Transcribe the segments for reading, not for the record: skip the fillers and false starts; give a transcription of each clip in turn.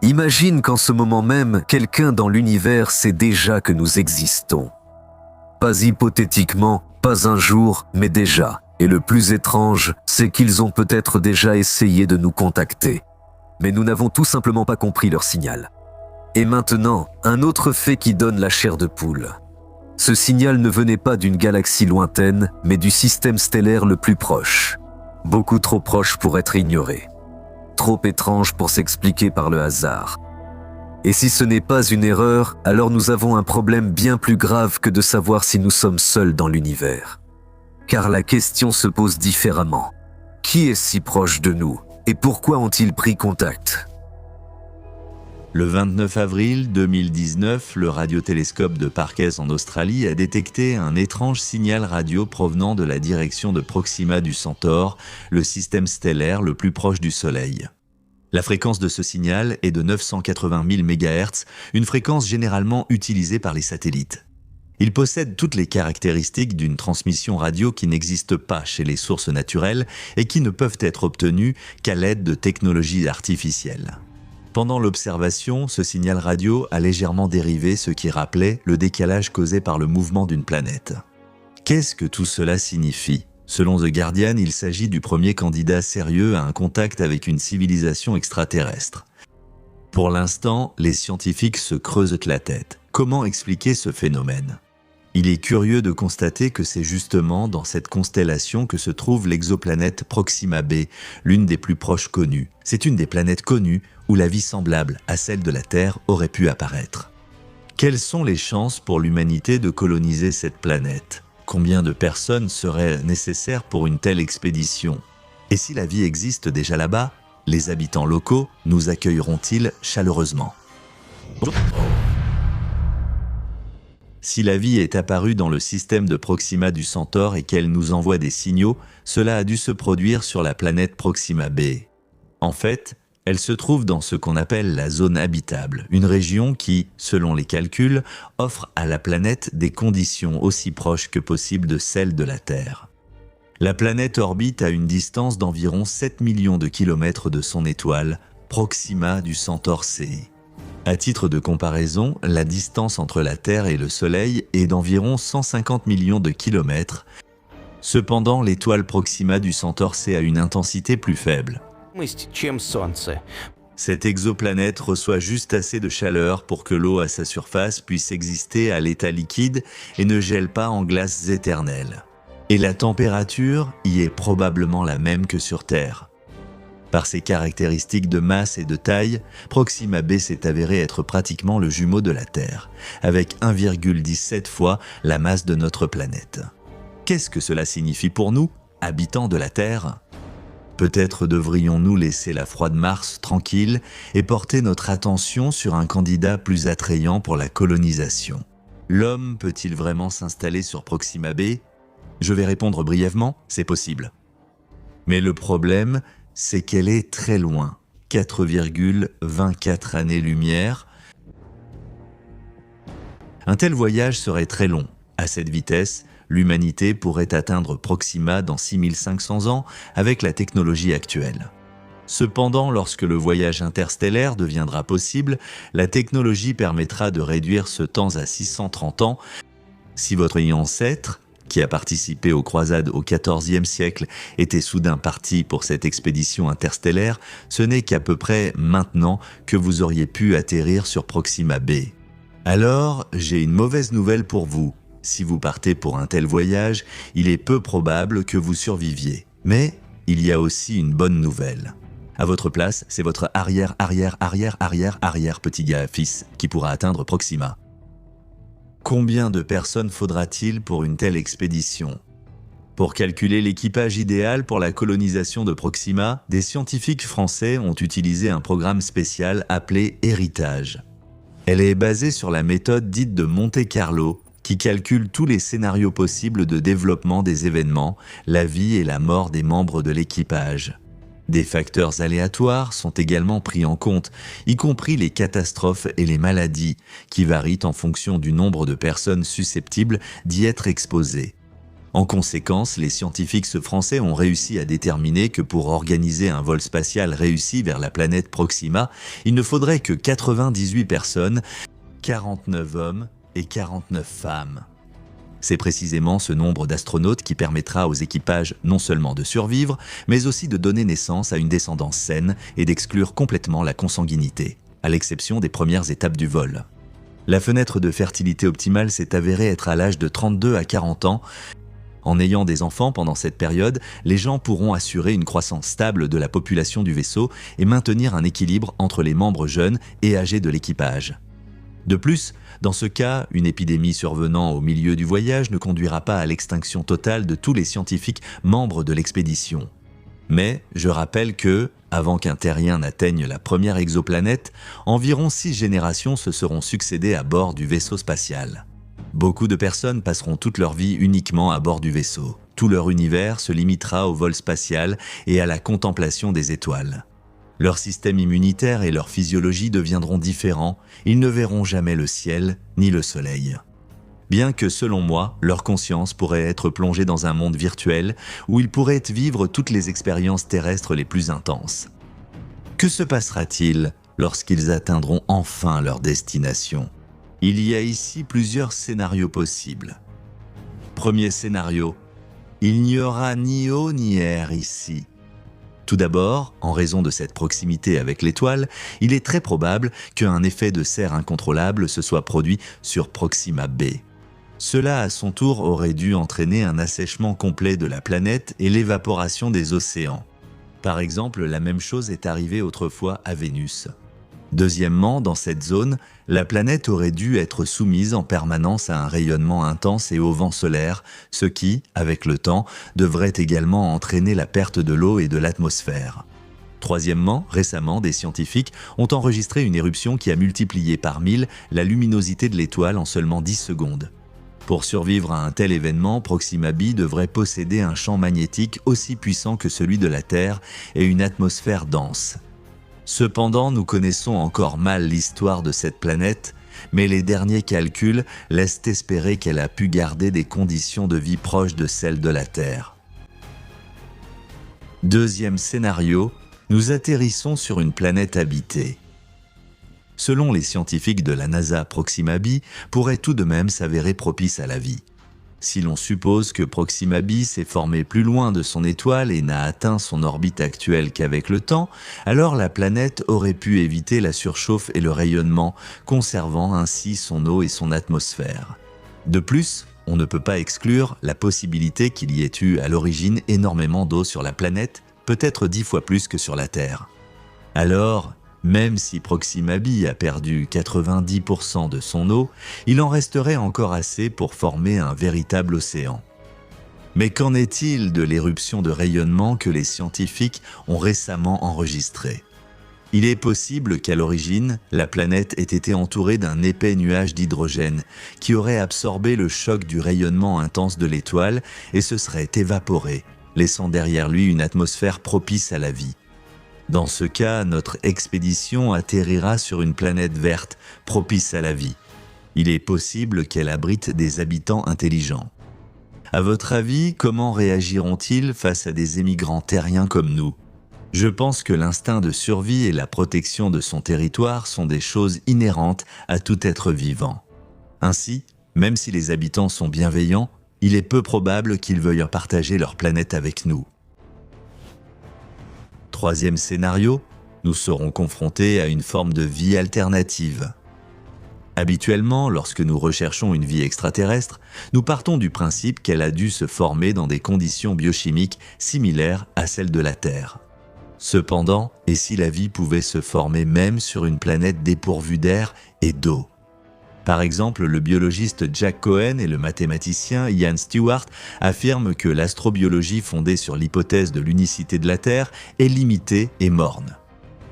Imagine qu'en ce moment même, quelqu'un dans l'univers sait déjà que nous existons. Pas hypothétiquement, pas un jour, mais déjà. Et le plus étrange, c'est qu'ils ont peut-être déjà essayé de nous contacter. Mais nous n'avons tout simplement pas compris leur signal. Et maintenant, un autre fait qui donne la chair de poule. Ce signal ne venait pas d'une galaxie lointaine, mais du système stellaire le plus proche. Beaucoup trop proche pour être ignoré. Trop étrange pour s'expliquer par le hasard. Et si ce n'est pas une erreur, alors nous avons un problème bien plus grave que de savoir si nous sommes seuls dans l'univers. Car la question se pose différemment. Qui est si proche de nous et pourquoi ont-ils pris contact ? Le 29 avril 2019, le radiotélescope de Parkes en Australie a détecté un étrange signal radio provenant de la direction de Proxima du Centaure, le système stellaire le plus proche du Soleil. La fréquence de ce signal est de 980 000 MHz, une fréquence généralement utilisée par les satellites. Il possède toutes les caractéristiques d'une transmission radio qui n'existe pas chez les sources naturelles et qui ne peuvent être obtenues qu'à l'aide de technologies artificielles. Pendant l'observation, ce signal radio a légèrement dérivé, ce qui rappelait le décalage causé par le mouvement d'une planète. Qu'est-ce que tout cela signifie ? Selon The Guardian, il s'agit du premier candidat sérieux à un contact avec une civilisation extraterrestre. Pour l'instant, les scientifiques se creusent la tête. Comment expliquer ce phénomène ? Il est curieux de constater que c'est justement dans cette constellation que se trouve l'exoplanète Proxima b, l'une des plus proches connues. C'est une des planètes connues où la vie semblable à celle de la Terre aurait pu apparaître. Quelles sont les chances pour l'humanité de coloniser cette planète ? Combien de personnes seraient nécessaires pour une telle expédition ? Et si la vie existe déjà là-bas, les habitants locaux nous accueilleront-ils chaleureusement ? Si la vie est apparue dans le système de Proxima du Centaure et qu'elle nous envoie des signaux, cela a dû se produire sur la planète Proxima b. En fait, elle se trouve dans ce qu'on appelle la zone habitable, une région qui, selon les calculs, offre à la planète des conditions aussi proches que possible de celles de la Terre. La planète orbite à une distance d'environ 7 millions de kilomètres de son étoile, Proxima du Centaure c. À titre de comparaison, la distance entre la Terre et le Soleil est d'environ 150 millions de kilomètres. Cependant, l'étoile Proxima du Centaure c a une intensité plus faible. Cette exoplanète reçoit juste assez de chaleur pour que l'eau à sa surface puisse exister à l'état liquide et ne gèle pas en glaces éternelles. Et la température y est probablement la même que sur Terre. Par ses caractéristiques de masse et de taille, Proxima b s'est avéré être pratiquement le jumeau de la Terre, avec 1,17 fois la masse de notre planète. Qu'est-ce que cela signifie pour nous, habitants de la Terre ? Peut-être devrions-nous laisser la froide Mars tranquille et porter notre attention sur un candidat plus attrayant pour la colonisation. L'homme peut-il vraiment s'installer sur Proxima b ? Je vais répondre brièvement, c'est possible. Mais le problème, c'est qu'elle est très loin, 4,24 années-lumière. Un tel voyage serait très long. À cette vitesse, l'humanité pourrait atteindre Proxima dans 6500 ans avec la technologie actuelle. Cependant, lorsque le voyage interstellaire deviendra possible, la technologie permettra de réduire ce temps à 630 ans. Si votre ancêtre, qui a participé aux croisades au XIVe siècle, était soudain parti pour cette expédition interstellaire, ce n'est qu'à peu près maintenant que vous auriez pu atterrir sur Proxima b. Alors, j'ai une mauvaise nouvelle pour vous. Si vous partez pour un tel voyage, il est peu probable que vous surviviez. Mais il y a aussi une bonne nouvelle. À votre place, c'est votre arrière-petit-gars-fils qui pourra atteindre Proxima. Combien de personnes faudra-t-il pour une telle expédition ? Pour calculer l'équipage idéal pour la colonisation de Proxima, des scientifiques français ont utilisé un programme spécial appelé Héritage. Elle est basée sur la méthode dite de Monte-Carlo, qui calcule tous les scénarios possibles de développement des événements, la vie et la mort des membres de l'équipage. Des facteurs aléatoires sont également pris en compte, y compris les catastrophes et les maladies, qui varient en fonction du nombre de personnes susceptibles d'y être exposées. En conséquence, les scientifiques français ont réussi à déterminer que pour organiser un vol spatial réussi vers la planète Proxima, il ne faudrait que 98 personnes, 49 hommes et 49 femmes. C'est précisément ce nombre d'astronautes qui permettra aux équipages non seulement de survivre, mais aussi de donner naissance à une descendance saine et d'exclure complètement la consanguinité, à l'exception des premières étapes du vol. La fenêtre de fertilité optimale s'est avérée être à l'âge de 32 à 40 ans. En ayant des enfants pendant cette période, les gens pourront assurer une croissance stable de la population du vaisseau et maintenir un équilibre entre les membres jeunes et âgés de l'équipage. De plus, dans ce cas, une épidémie survenant au milieu du voyage ne conduira pas à l'extinction totale de tous les scientifiques membres de l'expédition. Mais je rappelle que, avant qu'un terrien n'atteigne la première exoplanète, environ 6 générations se seront succédées à bord du vaisseau spatial. Beaucoup de personnes passeront toute leur vie uniquement à bord du vaisseau. Tout leur univers se limitera au vol spatial et à la contemplation des étoiles. Leur système immunitaire et leur physiologie deviendront différents, ils ne verront jamais le ciel ni le soleil. Bien que, selon moi, leur conscience pourrait être plongée dans un monde virtuel où ils pourraient vivre toutes les expériences terrestres les plus intenses. Que se passera-t-il lorsqu'ils atteindront enfin leur destination ? Il y a ici plusieurs scénarios possibles. Premier scénario, il n'y aura ni eau ni air ici. Tout d'abord, en raison de cette proximité avec l'étoile, il est très probable qu'un effet de serre incontrôlable se soit produit sur Proxima b. Cela, à son tour, aurait dû entraîner un assèchement complet de la planète et l'évaporation des océans. Par exemple, la même chose est arrivée autrefois à Vénus. Deuxièmement, dans cette zone, la planète aurait dû être soumise en permanence à un rayonnement intense et au vent solaire, ce qui, avec le temps, devrait également entraîner la perte de l'eau et de l'atmosphère. Troisièmement, récemment, des scientifiques ont enregistré une éruption qui a multiplié par 1000 la luminosité de l'étoile en seulement 10 secondes. Pour survivre à un tel événement, Proxima b devrait posséder un champ magnétique aussi puissant que celui de la Terre et une atmosphère dense. Cependant, nous connaissons encore mal l'histoire de cette planète, mais les derniers calculs laissent espérer qu'elle a pu garder des conditions de vie proches de celles de la Terre. Deuxième scénario, nous atterrissons sur une planète habitée. Selon les scientifiques de la NASA, Proxima b pourrait tout de même s'avérer propice à la vie. Si l'on suppose que Proxima b s'est formé plus loin de son étoile et n'a atteint son orbite actuelle qu'avec le temps, alors la planète aurait pu éviter la surchauffe et le rayonnement, conservant ainsi son eau et son atmosphère. De plus, on ne peut pas exclure la possibilité qu'il y ait eu à l'origine énormément d'eau sur la planète, peut-être 10 fois plus que sur la Terre. Alors, même si Proxima b a perdu 90% de son eau, il en resterait encore assez pour former un véritable océan. Mais qu'en est-il de l'éruption de rayonnement que les scientifiques ont récemment enregistrée ? Il est possible qu'à l'origine, la planète ait été entourée d'un épais nuage d'hydrogène qui aurait absorbé le choc du rayonnement intense de l'étoile et se serait évaporé, laissant derrière lui une atmosphère propice à la vie. Dans ce cas, notre expédition atterrira sur une planète verte, propice à la vie. Il est possible qu'elle abrite des habitants intelligents. À votre avis, comment réagiront-ils face à des émigrants terriens comme nous ? Je pense que l'instinct de survie et la protection de son territoire sont des choses inhérentes à tout être vivant. Ainsi, même si les habitants sont bienveillants, il est peu probable qu'ils veuillent partager leur planète avec nous. Troisième scénario, nous serons confrontés à une forme de vie alternative. Habituellement, lorsque nous recherchons une vie extraterrestre, nous partons du principe qu'elle a dû se former dans des conditions biochimiques similaires à celles de la Terre. Cependant, et si la vie pouvait se former même sur une planète dépourvue d'air et d'eau ? Par exemple, le biologiste Jack Cohen et le mathématicien Ian Stewart affirment que l'astrobiologie fondée sur l'hypothèse de l'unicité de la Terre est limitée et morne.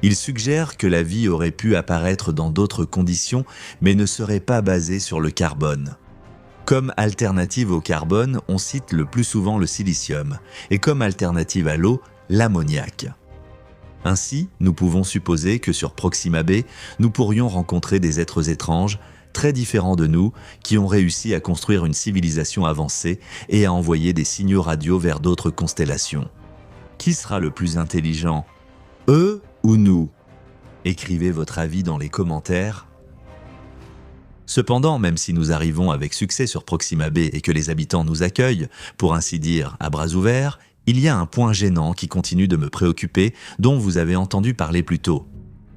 Ils suggèrent que la vie aurait pu apparaître dans d'autres conditions, mais ne serait pas basée sur le carbone. Comme alternative au carbone, on cite le plus souvent le silicium, et comme alternative à l'eau, l'ammoniac. Ainsi, nous pouvons supposer que sur Proxima b, nous pourrions rencontrer des êtres étranges, très différents de nous, qui ont réussi à construire une civilisation avancée et à envoyer des signaux radio vers d'autres constellations. Qui sera le plus intelligent ? Eux ou nous ? Écrivez votre avis dans les commentaires. Cependant, même si nous arrivons avec succès sur Proxima B et que les habitants nous accueillent, pour ainsi dire, à bras ouverts, il y a un point gênant qui continue de me préoccuper, dont vous avez entendu parler plus tôt.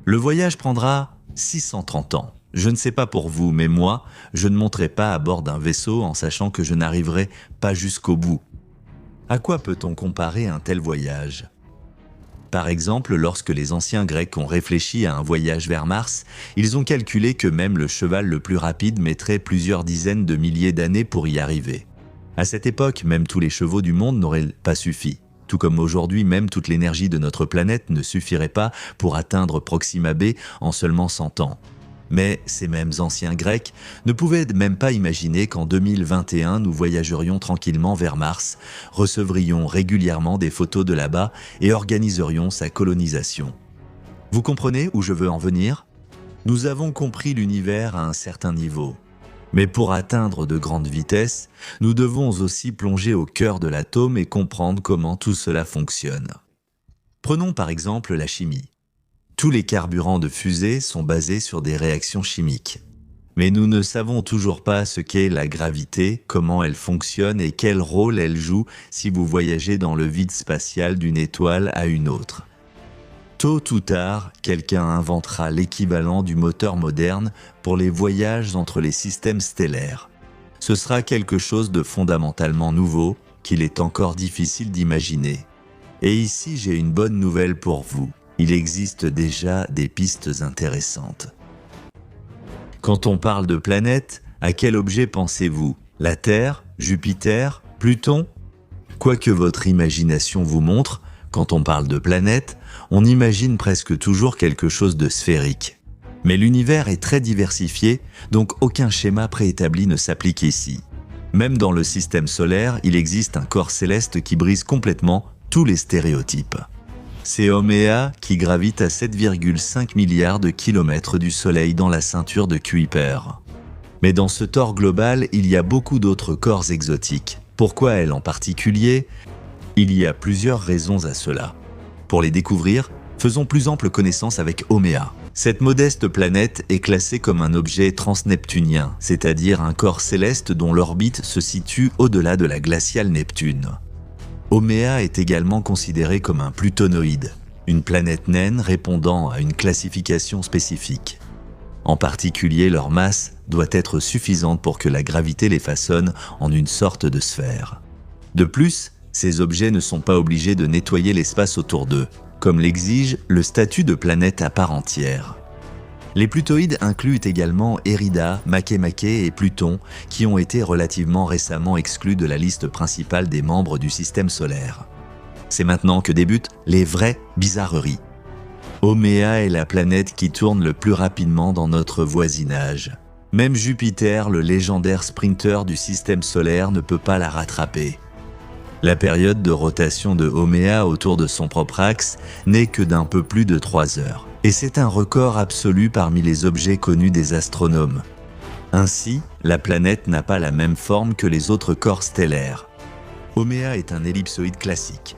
Le voyage prendra 630 ans. Je ne sais pas pour vous, mais moi, je ne monterai pas à bord d'un vaisseau en sachant que je n'arriverai pas jusqu'au bout. À quoi peut-on comparer un tel voyage ? Par exemple, lorsque les anciens Grecs ont réfléchi à un voyage vers Mars, ils ont calculé que même le cheval le plus rapide mettrait plusieurs dizaines de milliers d'années pour y arriver. À cette époque, même tous les chevaux du monde n'auraient pas suffi. Tout comme aujourd'hui, même toute l'énergie de notre planète ne suffirait pas pour atteindre Proxima B en seulement 100 ans. Mais ces mêmes anciens Grecs ne pouvaient même pas imaginer qu'en 2021, nous voyagerions tranquillement vers Mars, recevrions régulièrement des photos de là-bas et organiserions sa colonisation. Vous comprenez où je veux en venir ? Nous avons compris l'univers à un certain niveau. Mais pour atteindre de grandes vitesses, nous devons aussi plonger au cœur de l'atome et comprendre comment tout cela fonctionne. Prenons par exemple la chimie. Tous les carburants de fusée sont basés sur des réactions chimiques. Mais nous ne savons toujours pas ce qu'est la gravité, comment elle fonctionne et quel rôle elle joue si vous voyagez dans le vide spatial d'une étoile à une autre. Tôt ou tard, quelqu'un inventera l'équivalent du moteur moderne pour les voyages entre les systèmes stellaires. Ce sera quelque chose de fondamentalement nouveau qu'il est encore difficile d'imaginer. Et ici, j'ai une bonne nouvelle pour vous. Il existe déjà des pistes intéressantes. Quand on parle de planètes, à quel objet pensez-vous ? La Terre, Jupiter, Pluton ? Quoi que votre imagination vous montre, quand on parle de planètes, on imagine presque toujours quelque chose de sphérique. Mais l'univers est très diversifié, donc aucun schéma préétabli ne s'applique ici. Même dans le système solaire, il existe un corps céleste qui brise complètement tous les stéréotypes. C'est Haumea qui gravite à 7,5 milliards de kilomètres du Soleil dans la ceinture de Kuiper. Mais dans ce tort global, il y a beaucoup d'autres corps exotiques. Pourquoi elle en particulier ? Il y a plusieurs raisons à cela. Pour les découvrir, faisons plus ample connaissance avec Haumea. Cette modeste planète est classée comme un objet transneptunien, c'est-à-dire un corps céleste dont l'orbite se situe au-delà de la glaciale Neptune. Haumea est également considérée comme un plutonoïde, une planète naine répondant à une classification spécifique. En particulier, leur masse doit être suffisante pour que la gravité les façonne en une sorte de sphère. De plus, ces objets ne sont pas obligés de nettoyer l'espace autour d'eux, comme l'exige le statut de planète à part entière. Les plutoïdes incluent également Érida, Makemake et Pluton, qui ont été relativement récemment exclus de la liste principale des membres du système solaire. C'est maintenant que débutent les vraies bizarreries. Haumea est la planète qui tourne le plus rapidement dans notre voisinage. Même Jupiter, le légendaire sprinter du système solaire, ne peut pas la rattraper. La période de rotation de Haumea autour de son propre axe n'est que d'un peu plus de 3 heures. Et c'est un record absolu parmi les objets connus des astronomes. Ainsi, la planète n'a pas la même forme que les autres corps stellaires. Haumea est un ellipsoïde classique.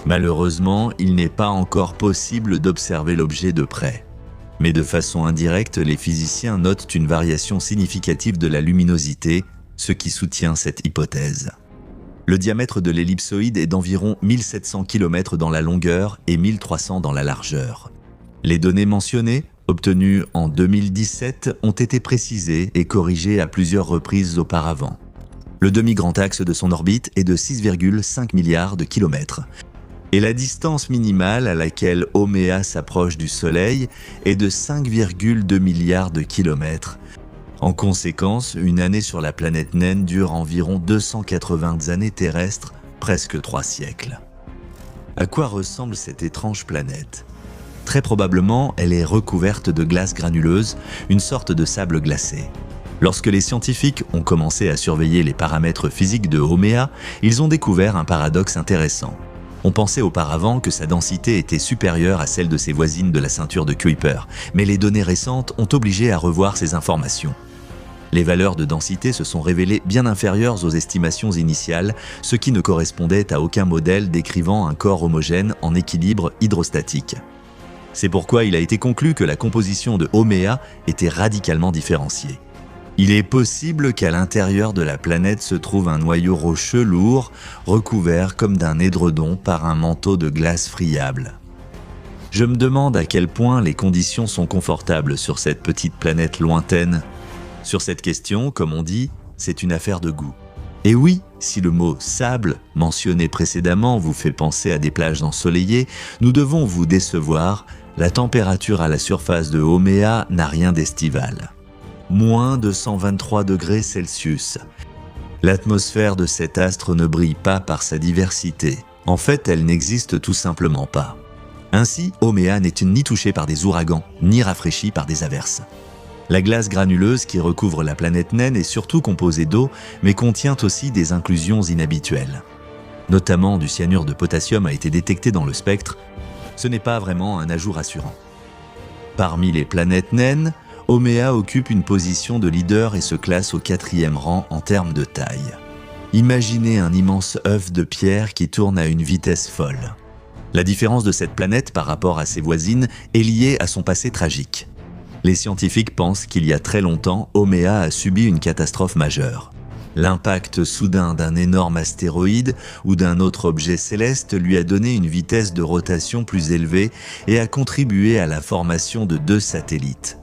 Malheureusement, il n'est pas encore possible d'observer l'objet de près. Mais de façon indirecte, les physiciens notent une variation significative de la luminosité, ce qui soutient cette hypothèse. Le diamètre de l'ellipsoïde est d'environ 1700 km dans la longueur et 1300 dans la largeur. Les données mentionnées, obtenues en 2017, ont été précisées et corrigées à plusieurs reprises auparavant. Le demi-grand axe de son orbite est de 6,5 milliards de kilomètres. Et la distance minimale à laquelle Haumea s'approche du Soleil est de 5,2 milliards de kilomètres. En conséquence, une année sur la planète naine dure environ 280 années terrestres, presque 3 siècles. À quoi ressemble cette étrange planète ? Très probablement, elle est recouverte de glace granuleuse, une sorte de sable glacé. Lorsque les scientifiques ont commencé à surveiller les paramètres physiques de Haumea, ils ont découvert un paradoxe intéressant. On pensait auparavant que sa densité était supérieure à celle de ses voisines de la ceinture de Kuiper, mais les données récentes ont obligé à revoir ces informations. Les valeurs de densité se sont révélées bien inférieures aux estimations initiales, ce qui ne correspondait à aucun modèle décrivant un corps homogène en équilibre hydrostatique. C'est pourquoi il a été conclu que la composition de Haumea était radicalement différenciée. Il est possible qu'à l'intérieur de la planète se trouve un noyau rocheux lourd, recouvert comme d'un édredon par un manteau de glace friable. Je me demande à quel point les conditions sont confortables sur cette petite planète lointaine. Sur cette question, comme on dit, c'est une affaire de goût. Et oui, si le mot « sable » mentionné précédemment vous fait penser à des plages ensoleillées, nous devons vous décevoir, la température à la surface de Haumea n'a rien d'estival. Moins de 123 degrés Celsius. L'atmosphère de cet astre ne brille pas par sa diversité. En fait, elle n'existe tout simplement pas. Ainsi, Haumea n'est ni touchée par des ouragans, ni rafraîchie par des averses. La glace granuleuse qui recouvre la planète naine est surtout composée d'eau, mais contient aussi des inclusions inhabituelles. Notamment du cyanure de potassium a été détecté dans le spectre. Ce n'est pas vraiment un ajout rassurant. Parmi les planètes naines, Haumea occupe une position de leader et se classe au 4e rang en termes de taille. Imaginez un immense œuf de pierre qui tourne à une vitesse folle. La différence de cette planète par rapport à ses voisines est liée à son passé tragique. Les scientifiques pensent qu'il y a très longtemps, Haumea a subi une catastrophe majeure. L'impact soudain d'un énorme astéroïde ou d'un autre objet céleste lui a donné une vitesse de rotation plus élevée et a contribué à la formation de 2 satellites.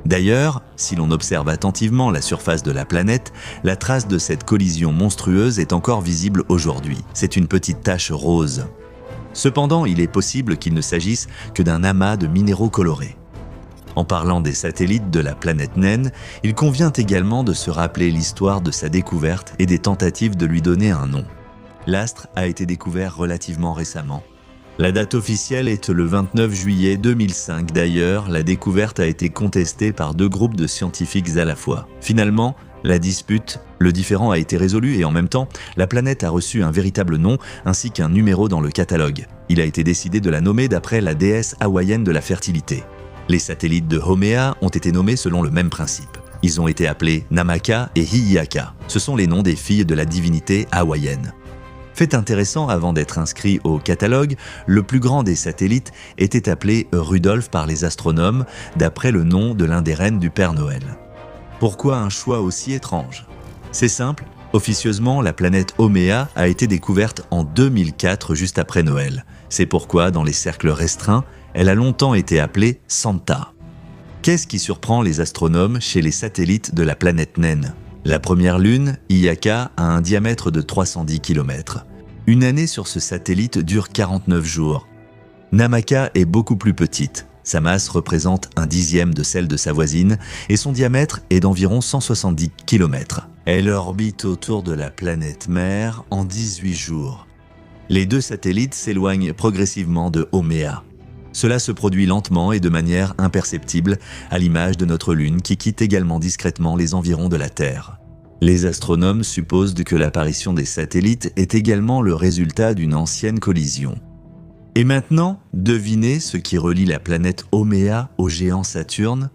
D'ailleurs, si l'on observe attentivement la surface de la planète, la trace de cette collision monstrueuse est encore visible aujourd'hui. C'est une petite tache rose. Cependant, il est possible qu'il ne s'agisse que d'un amas de minéraux colorés. En parlant des satellites de la planète naine, il convient également de se rappeler l'histoire de sa découverte et des tentatives de lui donner un nom. L'astre a été découvert relativement récemment. La date officielle est le 29 juillet 2005. D'ailleurs, la découverte a été contestée par 2 groupes de scientifiques à la fois. Finalement, la dispute, le différend a été résolu et en même temps, la planète a reçu un véritable nom ainsi qu'un numéro dans le catalogue. Il a été décidé de la nommer d'après la déesse hawaïenne de la fertilité. Les satellites de Haumea ont été nommés selon le même principe. Ils ont été appelés Namaka et Hi'iaka. Ce sont les noms des filles de la divinité hawaïenne. Fait intéressant, avant d'être inscrit au catalogue, le plus grand des satellites était appelé Rudolph par les astronomes, d'après le nom de l'un des reines du Père Noël. Pourquoi un choix aussi étrange? C'est simple, officieusement, la planète Haumea a été découverte en 2004, juste après Noël. C'est pourquoi, dans les cercles restreints, elle a longtemps été appelée Santa. Qu'est-ce qui surprend les astronomes chez les satellites de la planète naine? La première lune, Hi'iaka, a un diamètre de 310 km. Une année sur ce satellite dure 49 jours. Namaka est beaucoup plus petite. Sa masse représente un dixième de celle de sa voisine et son diamètre est d'environ 170 km. Elle orbite autour de la planète mère en 18 jours. Les 2 satellites s'éloignent progressivement de Haumea. Cela se produit lentement et de manière imperceptible, à l'image de notre Lune qui quitte également discrètement les environs de la Terre. Les astronomes supposent que l'apparition des satellites est également le résultat d'une ancienne collision. Et maintenant, devinez ce qui relie la planète Haumea au géant Saturne?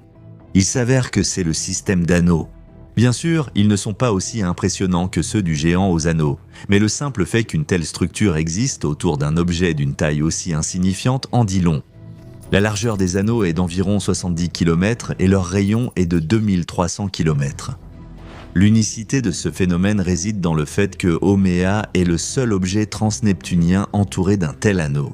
Il s'avère que c'est le système d'anneaux. Bien sûr, ils ne sont pas aussi impressionnants que ceux du géant aux anneaux, mais le simple fait qu'une telle structure existe autour d'un objet d'une taille aussi insignifiante en dit long. La largeur des anneaux est d'environ 70 km et leur rayon est de 2300 km. L'unicité de ce phénomène réside dans le fait que Haumea est le seul objet transneptunien entouré d'un tel anneau.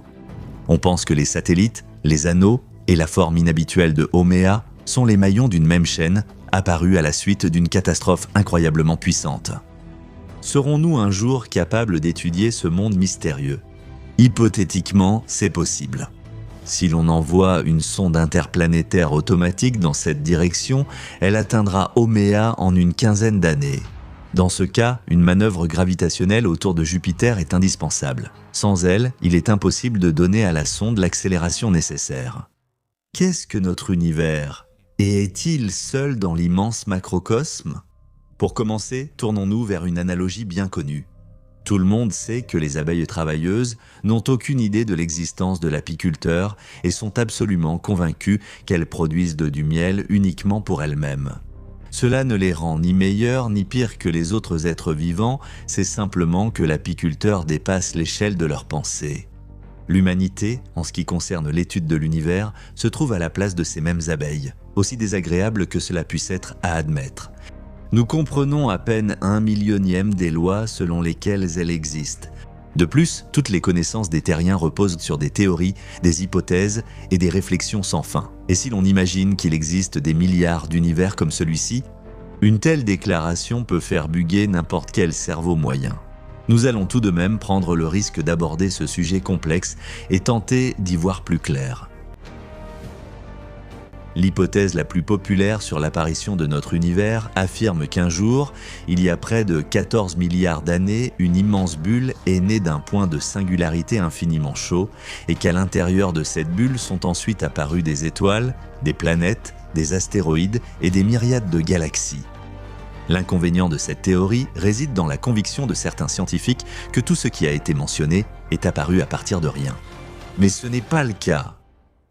On pense que les satellites, les anneaux et la forme inhabituelle de Haumea sont les maillons d'une même chaîne, apparus à la suite d'une catastrophe incroyablement puissante. Serons-nous un jour capables d'étudier ce monde mystérieux? Hypothétiquement, c'est possible. Si l'on envoie une sonde interplanétaire automatique dans cette direction, elle atteindra Haumea en une quinzaine d'années. Dans ce cas, une manœuvre gravitationnelle autour de Jupiter est indispensable. Sans elle, il est impossible de donner à la sonde l'accélération nécessaire. Qu'est-ce que notre univers? Et est-il seul dans l'immense macrocosme? Pour commencer, tournons-nous vers une analogie bien connue. Tout le monde sait que les abeilles travailleuses n'ont aucune idée de l'existence de l'apiculteur et sont absolument convaincues qu'elles produisent du miel uniquement pour elles-mêmes. Cela ne les rend ni meilleurs ni pires que les autres êtres vivants, c'est simplement que l'apiculteur dépasse l'échelle de leur pensée. L'humanité, en ce qui concerne l'étude de l'univers, se trouve à la place de ces mêmes abeilles, aussi désagréable que cela puisse être à admettre. Nous comprenons à peine 1/100000 des lois selon lesquelles elles existent. De plus, toutes les connaissances des terriens reposent sur des théories, des hypothèses et des réflexions sans fin. Et si l'on imagine qu'il existe des milliards d'univers comme celui-ci, une telle déclaration peut faire bugger n'importe quel cerveau moyen. Nous allons tout de même prendre le risque d'aborder ce sujet complexe et tenter d'y voir plus clair. L'hypothèse la plus populaire sur l'apparition de notre univers affirme qu'un jour, il y a près de 14 milliards d'années, une immense bulle est née d'un point de singularité infiniment chaud et qu'à l'intérieur de cette bulle sont ensuite apparues des étoiles, des planètes, des astéroïdes et des myriades de galaxies. L'inconvénient de cette théorie réside dans la conviction de certains scientifiques que tout ce qui a été mentionné est apparu à partir de rien. Mais ce n'est pas le cas.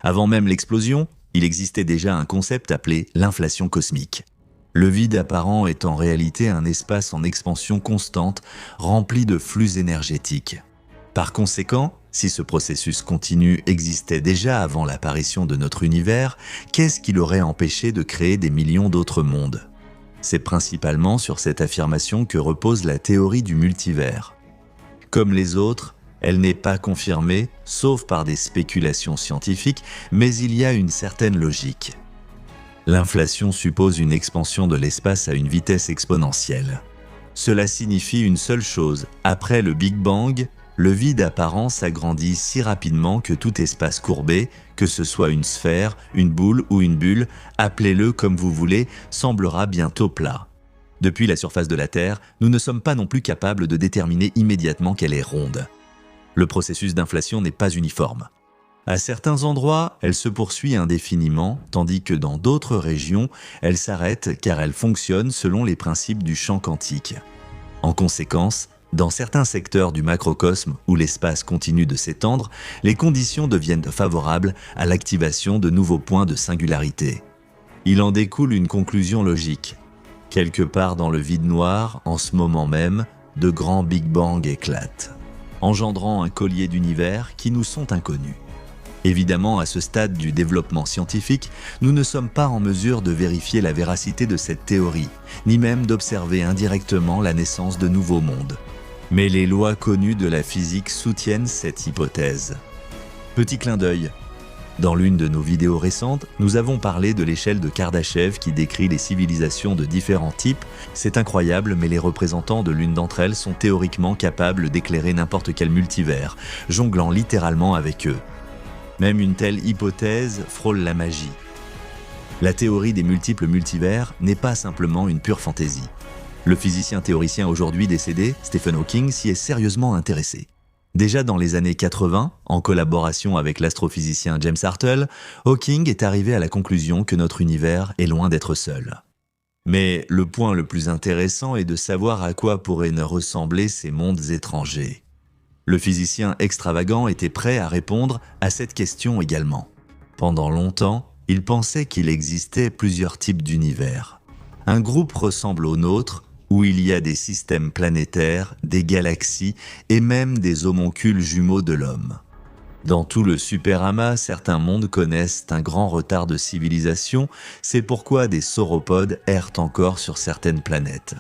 Avant même l'explosion, il existait déjà un concept appelé l'inflation cosmique. Le vide apparent est en réalité un espace en expansion constante, rempli de flux énergétiques. Par conséquent, si ce processus continu existait déjà avant l'apparition de notre univers, qu'est-ce qui l'aurait empêché de créer des millions d'autres mondes ? C'est principalement sur cette affirmation que repose la théorie du multivers. Comme les autres, elle n'est pas confirmée, sauf par des spéculations scientifiques, mais il y a une certaine logique. L'inflation suppose une expansion de l'espace à une vitesse exponentielle. Cela signifie une seule chose, après le Big Bang, le vide apparent s'agrandit si rapidement que tout espace courbé, que ce soit une sphère, une boule ou une bulle, appelez-le comme vous voulez, semblera bientôt plat. Depuis la surface de la Terre, nous ne sommes pas non plus capables de déterminer immédiatement qu'elle est ronde. Le processus d'inflation n'est pas uniforme. À certains endroits, elle se poursuit indéfiniment, tandis que dans d'autres régions, elle s'arrête car elle fonctionne selon les principes du champ quantique. En conséquence, dans certains secteurs du macrocosme où l'espace continue de s'étendre, les conditions deviennent favorables à l'activation de nouveaux points de singularité. Il en découle une conclusion logique. Quelque part dans le vide noir, en ce moment même, de grands Big Bang éclatent, engendrant un collier d'univers qui nous sont inconnus. Évidemment, à ce stade du développement scientifique, nous ne sommes pas en mesure de vérifier la véracité de cette théorie, ni même d'observer indirectement la naissance de nouveaux mondes. Mais les lois connues de la physique soutiennent cette hypothèse. Petit clin d'œil. Dans l'une de nos vidéos récentes, nous avons parlé de l'échelle de Kardashev qui décrit les civilisations de différents types. C'est incroyable, mais les représentants de l'une d'entre elles sont théoriquement capables d'éclairer n'importe quel multivers, jonglant littéralement avec eux. Même une telle hypothèse frôle la magie. La théorie des multiples multivers n'est pas simplement une pure fantaisie. Le physicien théoricien aujourd'hui décédé, Stephen Hawking, s'y est sérieusement intéressé. Déjà dans les années 80, en collaboration avec l'astrophysicien James Hartle, Hawking est arrivé à la conclusion que notre univers est loin d'être seul. Mais le point le plus intéressant est de savoir à quoi pourraient ressembler ces mondes étrangers. Le physicien extravagant était prêt à répondre à cette question également. Pendant longtemps, il pensait qu'il existait plusieurs types d'univers. Un groupe ressemble au nôtre, où il y a des systèmes planétaires, des galaxies et même des homoncules jumeaux de l'homme. Dans tout le superamas, certains mondes connaissent un grand retard de civilisation, c'est pourquoi des sauropodes errent encore sur certaines planètes.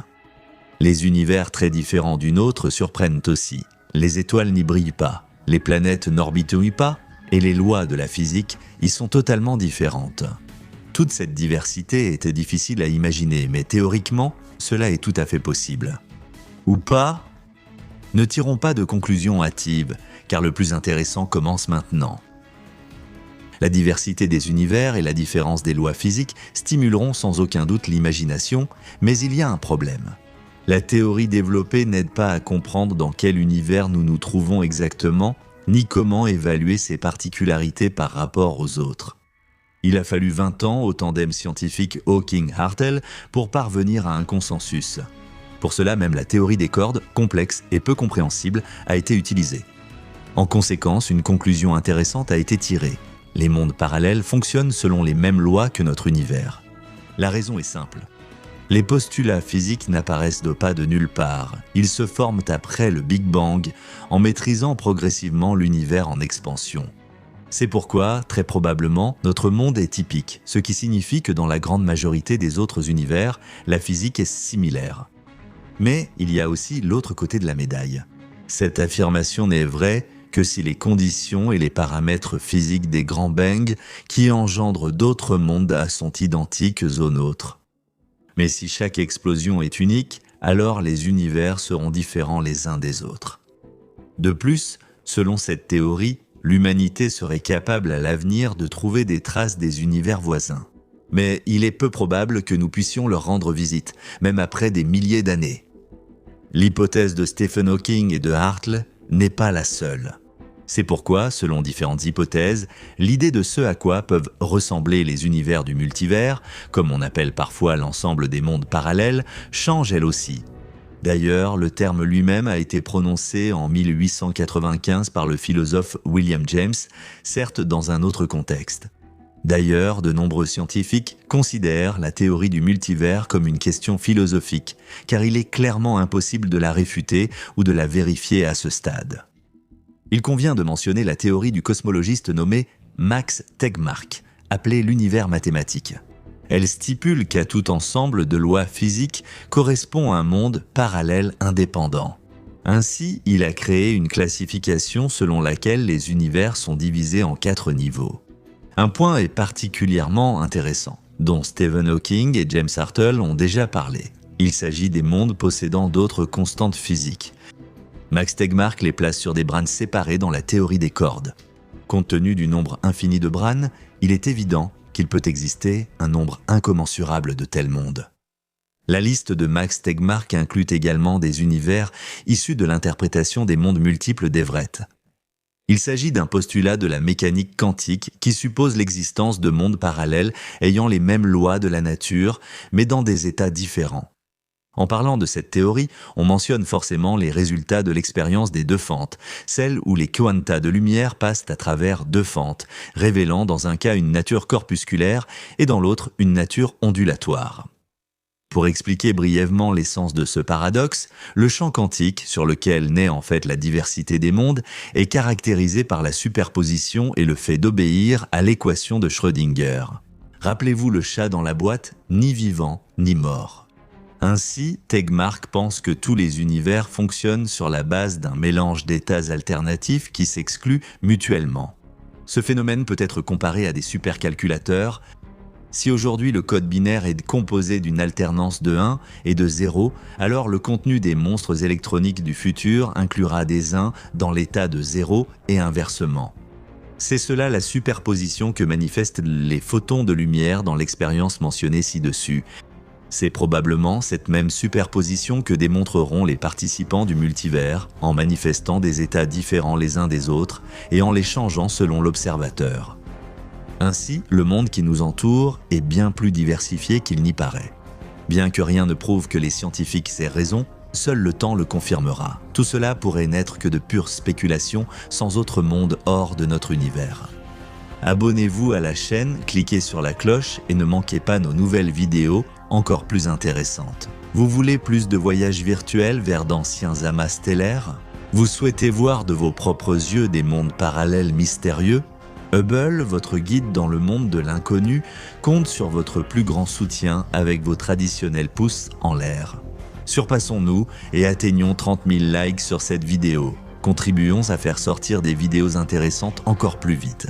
Les univers très différents du nôtre surprennent aussi. Les étoiles n'y brillent pas, les planètes n'orbitouillent pas, et les lois de la physique y sont totalement différentes. Toute cette diversité était difficile à imaginer, mais théoriquement, cela est tout à fait possible. Ou pas ? Ne tirons pas de conclusions hâtives, car le plus intéressant commence maintenant. La diversité des univers et la différence des lois physiques stimuleront sans aucun doute l'imagination, mais il y a un problème. La théorie développée n'aide pas à comprendre dans quel univers nous nous trouvons exactement, ni comment évaluer ses particularités par rapport aux autres. Il a fallu 20 ans au tandem scientifique Hawking-Hartle pour parvenir à un consensus. Pour cela, même la théorie des cordes, complexe et peu compréhensible, a été utilisée. En conséquence, une conclusion intéressante a été tirée. Les mondes parallèles fonctionnent selon les mêmes lois que notre univers. La raison est simple. Les postulats physiques n'apparaissent pas de nulle part. Ils se forment après le Big Bang, en maîtrisant progressivement l'univers en expansion. C'est pourquoi, très probablement, notre monde est typique, ce qui signifie que dans la grande majorité des autres univers, la physique est similaire. Mais il y a aussi l'autre côté de la médaille. Cette affirmation n'est vraie que si les conditions et les paramètres physiques des grands bangs qui engendrent d'autres mondes sont identiques aux nôtres. Mais si chaque explosion est unique, alors les univers seront différents les uns des autres. De plus, selon cette théorie, l'humanité serait capable à l'avenir de trouver des traces des univers voisins. Mais il est peu probable que nous puissions leur rendre visite, même après des milliers d'années. L'hypothèse de Stephen Hawking et de Hartle n'est pas la seule. C'est pourquoi, selon différentes hypothèses, l'idée de ce à quoi peuvent ressembler les univers du multivers, comme on appelle parfois l'ensemble des mondes parallèles, change elle aussi. D'ailleurs, le terme lui-même a été prononcé en 1895 par le philosophe William James, certes dans un autre contexte. D'ailleurs, de nombreux scientifiques considèrent la théorie du multivers comme une question philosophique, car il est clairement impossible de la réfuter ou de la vérifier à ce stade. Il convient de mentionner la théorie du cosmologiste nommé Max Tegmark, appelée l'univers mathématique. Elle stipule qu'à tout ensemble de lois physiques correspond un monde parallèle indépendant. Ainsi, il a créé une classification selon laquelle les univers sont divisés en 4 niveaux. Un point est particulièrement intéressant, dont Stephen Hawking et James Hartle ont déjà parlé. Il s'agit des mondes possédant d'autres constantes physiques. Max Tegmark les place sur des brânes séparées dans la théorie des cordes. Compte tenu du nombre infini de brânes, il est évident qu'il peut exister un nombre incommensurable de tels mondes. La liste de Max Tegmark inclut également des univers issus de l'interprétation des mondes multiples d'Everett. Il s'agit d'un postulat de la mécanique quantique qui suppose l'existence de mondes parallèles ayant les mêmes lois de la nature, mais dans des états différents. En parlant de cette théorie, on mentionne forcément les résultats de l'expérience des deux fentes, celle où les quanta de lumière passent à travers deux fentes, révélant dans un cas une nature corpusculaire et dans l'autre une nature ondulatoire. Pour expliquer brièvement l'essence de ce paradoxe, le champ quantique, sur lequel naît en fait la diversité des mondes, est caractérisé par la superposition et le fait d'obéir à l'équation de Schrödinger. Rappelez-vous le chat dans la boîte, ni vivant ni mort. Ainsi, Tegmark pense que tous les univers fonctionnent sur la base d'un mélange d'états alternatifs qui s'excluent mutuellement. Ce phénomène peut être comparé à des supercalculateurs. Si aujourd'hui le code binaire est composé d'une alternance de 1 et de 0, alors le contenu des monstres électroniques du futur inclura des 1 dans l'état de 0 et inversement. C'est cela la superposition que manifestent les photons de lumière dans l'expérience mentionnée ci-dessus. C'est probablement cette même superposition que démontreront les participants du multivers en manifestant des états différents les uns des autres et en les changeant selon l'observateur. Ainsi, le monde qui nous entoure est bien plus diversifié qu'il n'y paraît. Bien que rien ne prouve que les scientifiques aient raison, seul le temps le confirmera. Tout cela pourrait n'être que de pures spéculations sans autre monde hors de notre univers. Abonnez-vous à la chaîne, cliquez sur la cloche et ne manquez pas nos nouvelles vidéos encore plus intéressantes. Vous voulez plus de voyages virtuels vers d'anciens amas stellaires? Vous souhaitez voir de vos propres yeux des mondes parallèles mystérieux? Hubble, votre guide dans le monde de l'inconnu, compte sur votre plus grand soutien avec vos traditionnels pouces en l'air. Surpassons-nous et atteignons 30 000 likes sur cette vidéo. Contribuons à faire sortir des vidéos intéressantes encore plus vite.